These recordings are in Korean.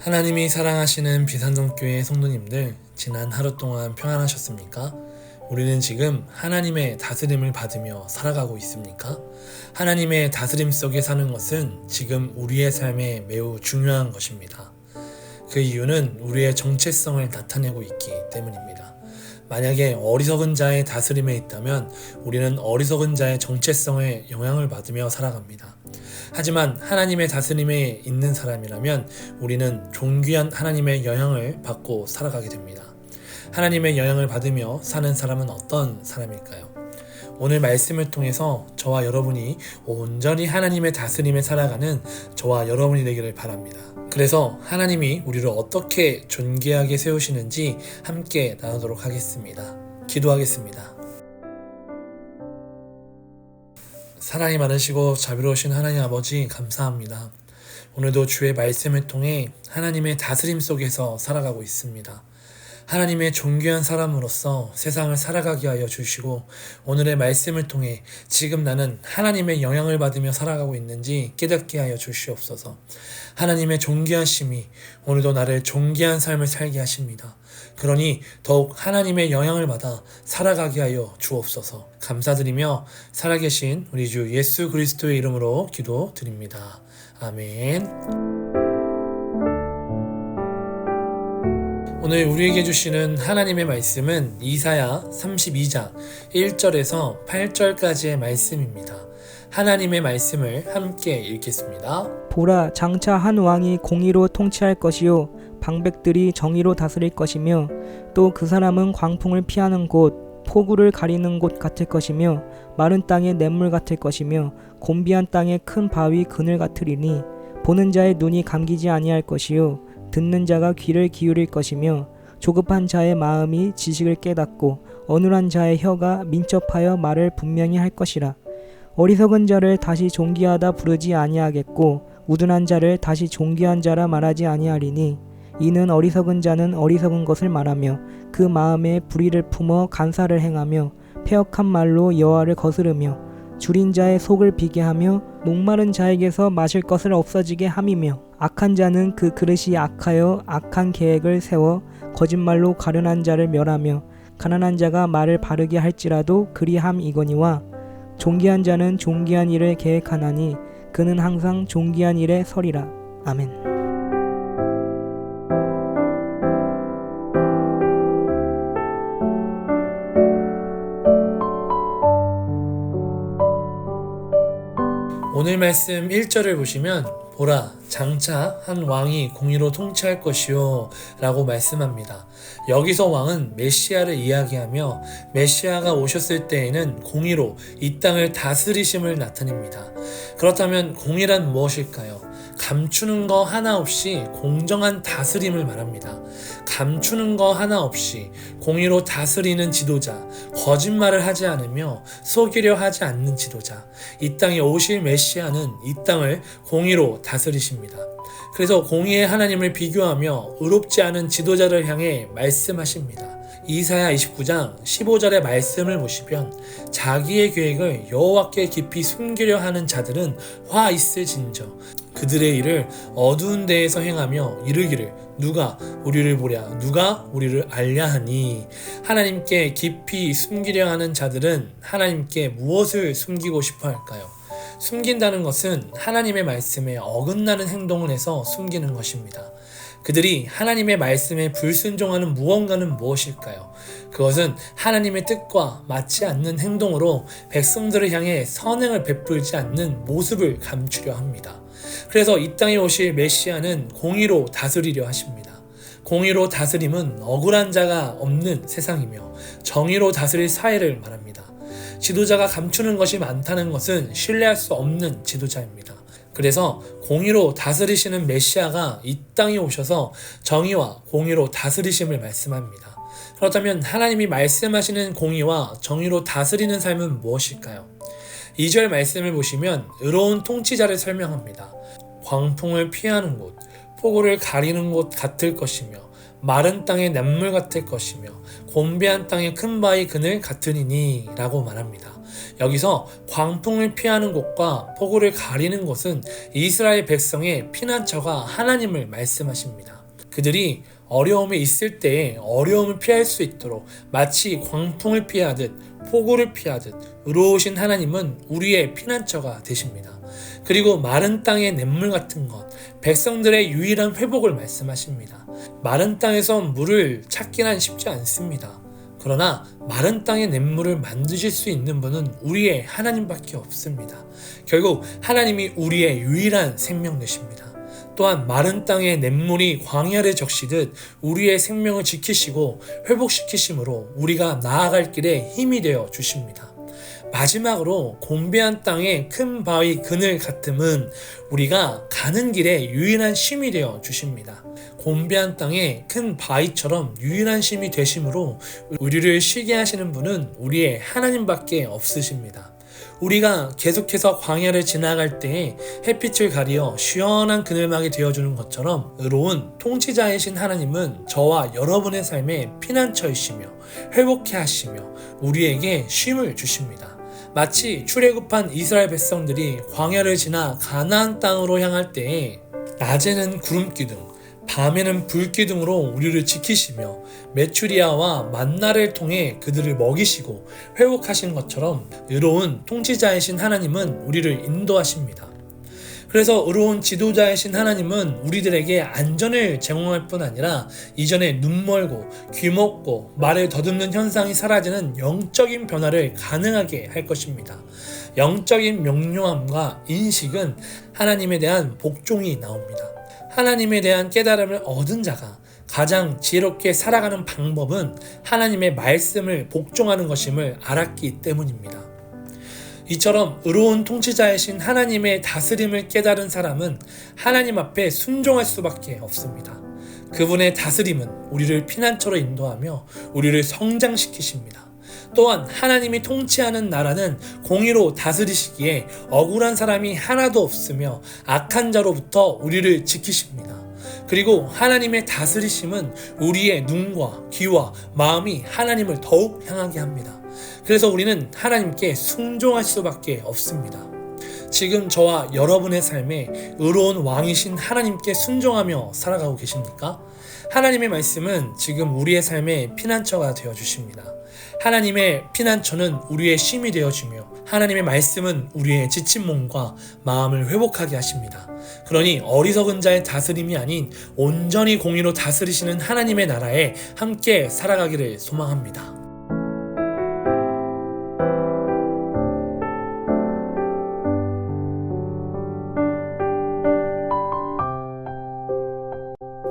하나님이 사랑하시는 비산동교회 성도님들, 지난 하루 동안 평안하셨습니까? 우리는 지금 하나님의 다스림을 받으며 살아가고 있습니까? 하나님의 다스림 속에 사는 것은 지금 우리의 삶에 매우 중요한 것입니다. 그 이유는 우리의 정체성을 나타내고 있기 때문입니다. 만약에 어리석은 자의 다스림에 있다면 우리는 어리석은 자의 정체성에 영향을 받으며 살아갑니다. 하지만 하나님의 다스림에 있는 사람이라면 우리는 존귀한 하나님의 영향을 받고 살아가게 됩니다. 하나님의 영향을 받으며 사는 사람은 어떤 사람일까요? 오늘 말씀을 통해서 저와 여러분이 온전히 하나님의 다스림에 살아가는 저와 여러분이 되기를 바랍니다. 그래서 하나님이 우리를 어떻게 존귀하게 세우시는지 함께 나누도록 하겠습니다. 기도하겠습니다. 사랑이 많으시고 자비로우신 하나님 아버지, 감사합니다. 오늘도 주의 말씀을 통해 하나님의 다스림 속에서 살아가고 있습니다. 하나님의 존귀한 사람으로서 세상을 살아가게 하여 주시고, 오늘의 말씀을 통해 지금 나는 하나님의 영향을 받으며 살아가고 있는지 깨닫게 하여 주시옵소서. 하나님의 존귀하심이 오늘도 나를 존귀한 삶을 살게 하십니다. 그러니 더욱 하나님의 영향을 받아 살아가게 하여 주옵소서. 감사드리며 살아계신 우리 주 예수 그리스도의 이름으로 기도드립니다. 아멘. 오늘 우리에게 주시는 하나님의 말씀은 이사야 32장 1절에서 8절까지의 말씀입니다. 하나님의 말씀을 함께 읽겠습니다. 보라, 장차 한 왕이 공의로 통치할 것이요 방백들이 정의로 다스릴 것이며, 또 그 사람은 광풍을 피하는 곳, 폭우를 가리는 곳 같을 것이며, 마른 땅의 냇물 같을 것이며, 곤비한 땅의 큰 바위 그늘 같으리니, 보는 자의 눈이 감기지 아니할 것이요 듣는 자가 귀를 기울일 것이며, 조급한 자의 마음이 지식을 깨닫고 어눌한 자의 혀가 민첩하여 말을 분명히 할 것이라. 어리석은 자를 다시 존귀하다 부르지 아니하겠고 우둔한 자를 다시 존귀한 자라 말하지 아니하리니, 이는 어리석은 자는 어리석은 것을 말하며 그 마음에 불의를 품어 간사를 행하며 패역한 말로 여호와를 거스르며 줄인 자의 속을 비게 하며 목마른 자에게서 마실 것을 없어지게 함이며, 악한 자는 그 그릇이 악하여 악한 계획을 세워 거짓말로 가련한 자를 멸하며, 가난한 자가 말을 바르게 할지라도 그리함이거니와, 존귀한 자는 존귀한 일을 계획하나니 그는 항상 존귀한 일에 서리라. 아멘. 오늘 말씀 1절을 보시면 보라, 장차 한 왕이 공의로 통치할 것이요 라고 말씀합니다. 여기서 왕은 메시아를 이야기하며 메시아가 오셨을 때에는 공의로 이 땅을 다스리심을 나타냅니다. 그렇다면 공의란 무엇일까요? 감추는 거 하나 없이 공정한 다스림을 말합니다. 감추는 거 하나 없이 공의로 다스리는 지도자, 거짓말을 하지 않으며 속이려 하지 않는 지도자, 이 땅에 오실 메시아는 이 땅을 공의로 다스리십니다. 그래서 공의의 하나님을 비교하며 의롭지 않은 지도자를 향해 말씀하십니다. 이사야 29장 15절의 말씀을 보시면, 자기의 계획을 여호와께 깊이 숨기려 하는 자들은 화 있을진저 그들의 일을 어두운 데에서 행하며 이르기를 누가 우리를 보랴, 누가 우리를 알랴 하니. 하나님께 깊이 숨기려 하는 자들은 하나님께 무엇을 숨기고 싶어 할까요? 숨긴다는 것은 하나님의 말씀에 어긋나는 행동을 해서 숨기는 것입니다. 그들이 하나님의 말씀에 불순종하는 무언가는 무엇일까요? 그것은 하나님의 뜻과 맞지 않는 행동으로 백성들을 향해 선행을 베풀지 않는 모습을 감추려 합니다. 그래서 이 땅에 오실 메시아는 공의로 다스리려 하십니다. 공의로 다스림은 억울한 자가 없는 세상이며 정의로 다스릴 사회를 말합니다. 지도자가 감추는 것이 많다는 것은 신뢰할 수 없는 지도자입니다. 그래서 공의로 다스리시는 메시아가 이 땅에 오셔서 정의와 공의로 다스리심을 말씀합니다. 그렇다면 하나님이 말씀하시는 공의와 정의로 다스리는 삶은 무엇일까요? 2절 말씀을 보시면 의로운 통치자를 설명합니다. 광풍을 피하는 곳, 폭우를 가리는 곳 같을 것이며 마른 땅의 냇물 같을 것이며 곤배한 땅의 큰 바위 그늘 같으니니 라고 말합니다. 여기서 광풍을 피하는 곳과 폭우를 가리는 곳은 이스라엘 백성의 피난처가 하나님을 말씀하십니다. 그들이 어려움이 있을 때에 어려움을 피할 수 있도록 마치 광풍을 피하듯 폭우를 피하듯 의로우신 하나님은 우리의 피난처가 되십니다. 그리고 마른 땅의 냇물 같은 것, 백성들의 유일한 회복을 말씀하십니다. 마른 땅에서 물을 찾기란 쉽지 않습니다. 그러나 마른 땅의 냇물을 만드실 수 있는 분은 우리의 하나님밖에 없습니다. 결국 하나님이 우리의 유일한 생명 되십니다. 또한 마른 땅의 냇물이 광야를 적시듯 우리의 생명을 지키시고 회복시키심으로 우리가 나아갈 길에 힘이 되어 주십니다. 마지막으로 곤배한 땅의 큰 바위 그늘 같음은 우리가 가는 길에 유일한 쉼이 되어 주십니다. 곤배한 땅의 큰 바위처럼 유일한 쉼이 되심으로 우리를 쉬게 하시는 분은 우리의 하나님밖에 없으십니다. 우리가 계속해서 광야를 지나갈 때에 햇빛을 가리어 시원한 그늘막이 되어주는 것처럼 의로운 통치자이신 하나님은 저와 여러분의 삶에 피난처이시며 회복케 하시며 우리에게 쉼을 주십니다. 마치 출애굽한 이스라엘 백성들이 광야를 지나 가나안 땅으로 향할 때에 낮에는 구름기둥, 밤에는 불기둥으로 우리를 지키시며 메추리아와 만나를 통해 그들을 먹이시고 회복하신 것처럼 의로운 통치자이신 하나님은 우리를 인도하십니다. 그래서 의로운 지도자이신 하나님은 우리들에게 안전을 제공할 뿐 아니라 이전에 눈 멀고 귀 먹고 말을 더듬는 현상이 사라지는 영적인 변화를 가능하게 할 것입니다. 영적인 명료함과 인식은 하나님에 대한 복종이 나옵니다. 하나님에 대한 깨달음을 얻은 자가 가장 지혜롭게 살아가는 방법은 하나님의 말씀을 복종하는 것임을 알았기 때문입니다. 이처럼 의로운 통치자이신 하나님의 다스림을 깨달은 사람은 하나님 앞에 순종할 수밖에 없습니다. 그분의 다스림은 우리를 피난처로 인도하며 우리를 성장시키십니다. 또한 하나님이 통치하는 나라는 공의로 다스리시기에 억울한 사람이 하나도 없으며 악한 자로부터 우리를 지키십니다. 그리고 하나님의 다스리심은 우리의 눈과 귀와 마음이 하나님을 더욱 향하게 합니다. 그래서 우리는 하나님께 순종할 수밖에 없습니다. 지금 저와 여러분의 삶에 의로운 왕이신 하나님께 순종하며 살아가고 계십니까? 하나님의 말씀은 지금 우리의 삶의 피난처가 되어 주십니다. 하나님의 피난처는 우리의 쉼이 되어주며 하나님의 말씀은 우리의 지친 몸과 마음을 회복하게 하십니다. 그러니 어리석은 자의 다스림이 아닌 온전히 공의로 다스리시는 하나님의 나라에 함께 살아가기를 소망합니다.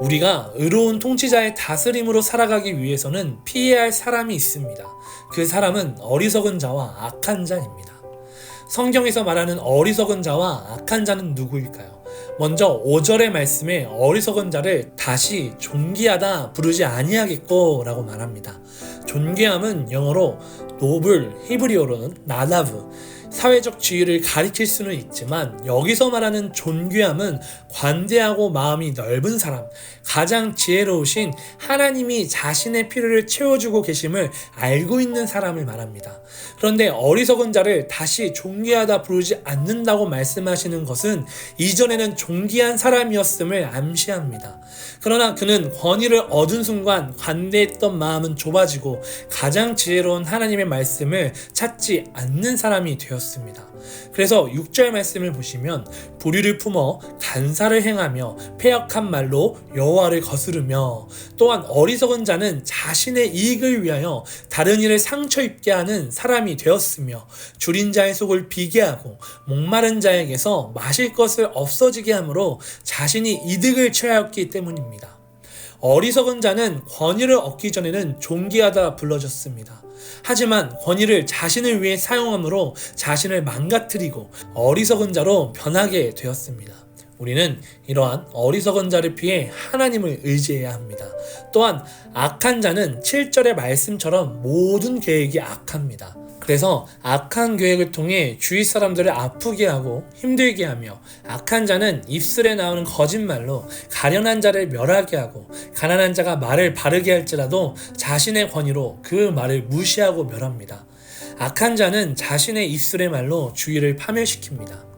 우리가 의로운 통치자의 다스림으로 살아가기 위해서는 피해야 할 사람이 있습니다. 그 사람은 어리석은 자와 악한 자입니다. 성경에서 말하는 어리석은 자와 악한 자는 누구일까요? 먼저 5절의 말씀에 어리석은 자를 다시 존귀하다 부르지 아니하겠고 라고 말합니다. 존귀함은 영어로 노블, 히브리어로는 나다브, 사회적 지위를 가리킬 수는 있지만 여기서 말하는 존귀함은 관대하고 마음이 넓은 사람, 가장 지혜로우신 하나님이 자신의 필요를 채워주고 계심을 알고 있는 사람을 말합니다. 그런데 어리석은 자를 다시 존귀하다 부르지 않는다고 말씀하시는 것은 이전에는 존귀한 사람이었음을 암시합니다. 그러나 그는 권위를 얻은 순간 관대했던 마음은 좁아지고 가장 지혜로운 하나님의 말씀을 찾지 않는 사람이 되었습니다. 그래서 6절 말씀을 보시면 불의를 품어 간사를 행하며 패역한 말로 여호와를 거스르며 또한 어리석은 자는 자신의 이익을 위하여 다른 이를 상처 입게 하는 사람이 되었으며 줄인 자의 속을 비게 하고 목마른 자에게서 마실 것을 없어지게 함으로 자신이 이득을 취하였기 때문입니다. 어리석은 자는 권위를 얻기 전에는 존귀하다 불러졌습니다. 하지만 권위를 자신을 위해 사용함으로 자신을 망가뜨리고 어리석은 자로 변하게 되었습니다. 우리는 이러한 어리석은 자를 피해 하나님을 의지해야 합니다. 또한 악한 자는 7절의 말씀처럼 모든 계획이 악합니다. 그래서 악한 계획을 통해 주위 사람들을 아프게 하고 힘들게 하며, 악한 자는 입술에 나오는 거짓말로 가련한 자를 멸하게 하고, 가난한 자가 말을 바르게 할지라도 자신의 권위로 그 말을 무시하고 멸합니다. 악한 자는 자신의 입술의 말로 주위를 파멸시킵니다.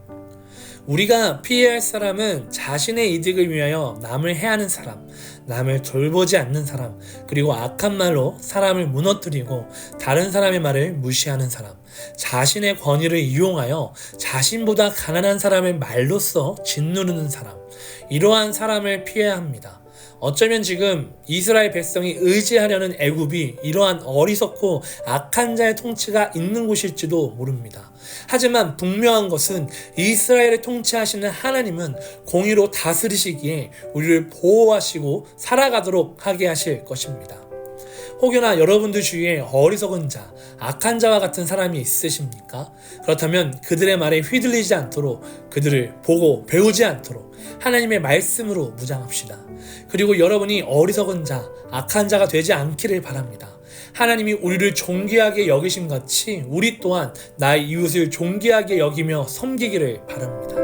우리가 피해야 할 사람은 자신의 이득을 위하여 남을 해하는 사람, 남을 돌보지 않는 사람, 그리고 악한 말로 사람을 무너뜨리고 다른 사람의 말을 무시하는 사람, 자신의 권위를 이용하여 자신보다 가난한 사람의 말로써 짓누르는 사람, 이러한 사람을 피해야 합니다. 어쩌면 지금 이스라엘 백성이 의지하려는 애굽이 이러한 어리석고 악한 자의 통치가 있는 곳일지도 모릅니다. 하지만 분명한 것은 이스라엘을 통치하시는 하나님은 공의로 다스리시기에 우리를 보호하시고 살아가도록 하게 하실 것입니다. 혹여나 여러분들 주위에 어리석은 자, 악한 자와 같은 사람이 있으십니까? 그렇다면 그들의 말에 휘둘리지 않도록, 그들을 보고 배우지 않도록 하나님의 말씀으로 무장합시다. 그리고 여러분이 어리석은 자, 악한 자가 되지 않기를 바랍니다. 하나님이 우리를 존귀하게 여기심 같이 우리 또한 나의 이웃을 존귀하게 여기며 섬기기를 바랍니다.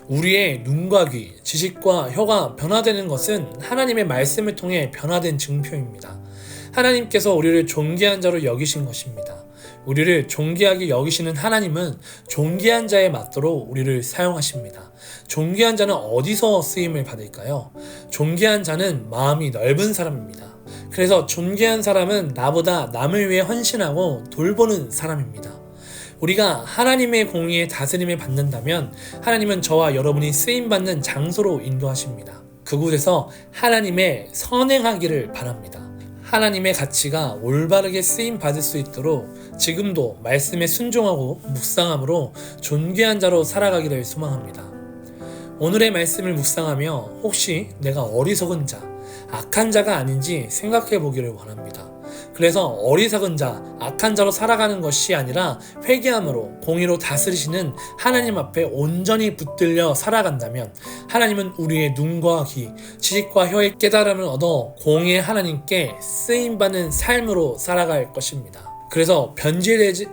우리의 눈과 귀, 지식과 혀가 변화되는 것은 하나님의 말씀을 통해 변화된 증표입니다. 하나님께서 우리를 존귀한 자로 여기신 것입니다. 우리를 존귀하게 여기시는 하나님은 존귀한 자에 맞도록 우리를 사용하십니다. 존귀한 자는 어디서 쓰임을 받을까요? 존귀한 자는 마음이 넓은 사람입니다. 그래서 존귀한 사람은 나보다 남을 위해 헌신하고 돌보는 사람입니다. 우리가 하나님의 공의의 다스림을 받는다면 하나님은 저와 여러분이 쓰임받는 장소로 인도하십니다. 그곳에서 하나님의 선행하기를 바랍니다. 하나님의 가치가 올바르게 쓰임받을 수 있도록 지금도 말씀에 순종하고 묵상함으로 존귀한 자로 살아가기를 소망합니다. 오늘의 말씀을 묵상하며 혹시 내가 어리석은 자, 악한 자가 아닌지 생각해 보기를 원합니다. 그래서 어리석은 자, 악한 자로 살아가는 것이 아니라 회개함으로 공의로 다스리시는 하나님 앞에 온전히 붙들려 살아간다면 하나님은 우리의 눈과 귀, 지식과 혀의 깨달음을 얻어 공의의 하나님께 쓰임받는 삶으로 살아갈 것입니다. 그래서 변질되지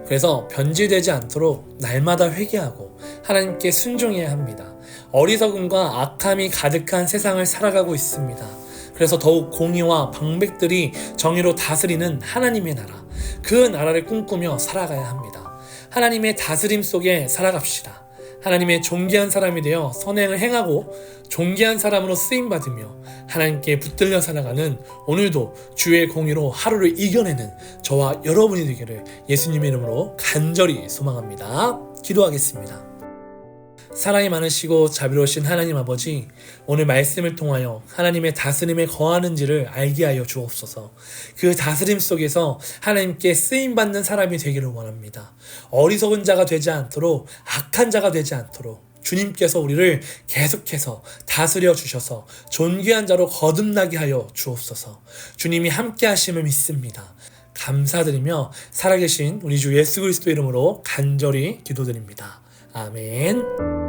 그래서 변질되지 않도록 날마다 회개하고 하나님께 순종해야 합니다. 어리석음과 악함이 가득한 세상을 살아가고 있습니다. 그래서 더욱 공의와 방백들이 정의로 다스리는 하나님의 나라, 그 나라를 꿈꾸며 살아가야 합니다. 하나님의 다스림 속에 살아갑시다. 하나님의 존귀한 사람이 되어 선행을 행하고 존귀한 사람으로 쓰임받으며 하나님께 붙들려 살아가는 오늘도 주의 공의로 하루를 이겨내는 저와 여러분이 되기를 예수님의 이름으로 간절히 소망합니다. 기도하겠습니다. 사랑이 많으시고 자비로우신 하나님 아버지, 오늘 말씀을 통하여 하나님의 다스림에 거하는지를 알게 하여 주옵소서. 그 다스림 속에서 하나님께 쓰임받는 사람이 되기를 원합니다. 어리석은 자가 되지 않도록, 악한 자가 되지 않도록 주님께서 우리를 계속해서 다스려 주셔서 존귀한 자로 거듭나게 하여 주옵소서. 주님이 함께 하심을 믿습니다. 감사드리며 살아계신 우리 주 예수 그리스도 이름으로 간절히 기도드립니다. 아멘.